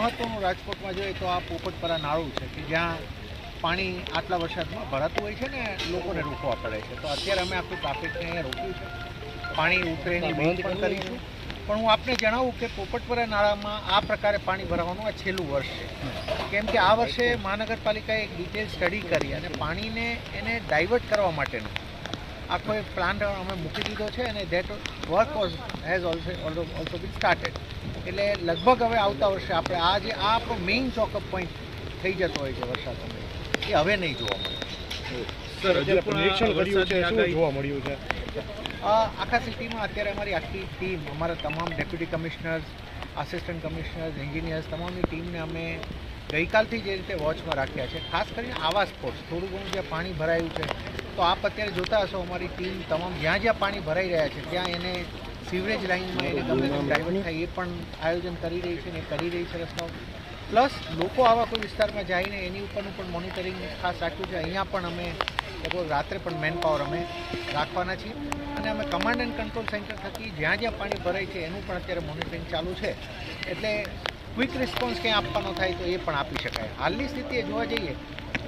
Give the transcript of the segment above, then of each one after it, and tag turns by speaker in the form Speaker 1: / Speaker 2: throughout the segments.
Speaker 1: મહત્વનું રાજકોટમાં જોઈએ તો આ પોપટપરા નાળું છે કે જ્યાં પાણી આટલા વરસાદમાં ભરાતું હોય છે ને લોકોને રોકવા પડે છે. તો અત્યારે અમે આખું ટ્રાફિકને અહીંયા રોક્યું છે, પાણી ઉતરે એની વેઇટ પણ કરીશું. પણ હું આપને જણાવું કે પોપટપરા નાળામાં આ પ્રકારે પાણી ભરાવાનું આ છેલ્લું વર્ષ છે. કેમ કે આ વર્ષે મહાનગરપાલિકાએ એક ડિટેલ સ્ટડી કરી અને પાણીને એને ડાયવર્ટ કરવા માટેનો આખો એક પ્લાન અમે મૂકી દીધો છે અને that work has also been started. એટલે લગભગ હવે આવતા વર્ષે આપણે આ જે આ આપણો મેઇન ચોકઅપ પોઈન્ટ થઈ જતો હોય છે વરસાદ સમયે, એ હવે નહીં જોવા મળે. આખા સિટીમાં અત્યારે અમારી આખી ટીમ, અમારા તમામ deputy commissioners, assistant commissioners, engineers, તમામની ટીમને અમે ગઈકાલથી જે રીતે વોચમાં રાખ્યા છે. ખાસ કરીને આવા સ્પોટ્સ થોડું ઘણું જ્યાં પાણી ભરાયું છે તો આપ અત્યારે જોતા હશો અમારી ટીમ તમામ જ્યાં જ્યાં પાણી ભરાઈ રહ્યા છે ત્યાં એને સીવરેજ લાઇનમાં એને ગમે તેમ ડાયવર્ટ થાય એ પણ આયોજન કરી રહી છે ને કરી રહી છે રસ્તાઓ. પ્લસ લોકો આવા કોઈ વિસ્તારમાં જઈને એની ઉપરનું પણ મોનિટરિંગ ખાસ રાખ્યું છે. અહીંયા પણ અમે લગભગ રાત્રે પણ મેન પાવર અમે રાખવાના છીએ અને અમે કમાન્ડ એન્ડ કંટ્રોલ સેન્ટર થકી જ્યાં જ્યાં પાણી ભરાય છે એનું પણ અત્યારે મોનિટરિંગ ચાલુ છે. એટલે ક્વિક રિસ્પોન્સ ક્યાં આપવાનો થાય તો એ પણ આપી શકાય. હાલની સ્થિતિએ જોવા જઈએ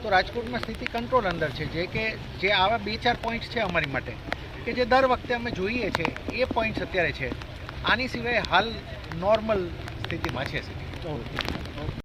Speaker 1: તો રાજકોટમાં સ્થિતિ કંટ્રોલ અંદર છે. જે આવા 2-4 પોઈન્ટ્સ છે અમારી માટે કે જે દર વખતે અમે જોઈએ છે એ પોઈન્ટ્સ અત્યારે છે. આની સિવાય હાલ નોર્મલ સ્થિતિમાં છે.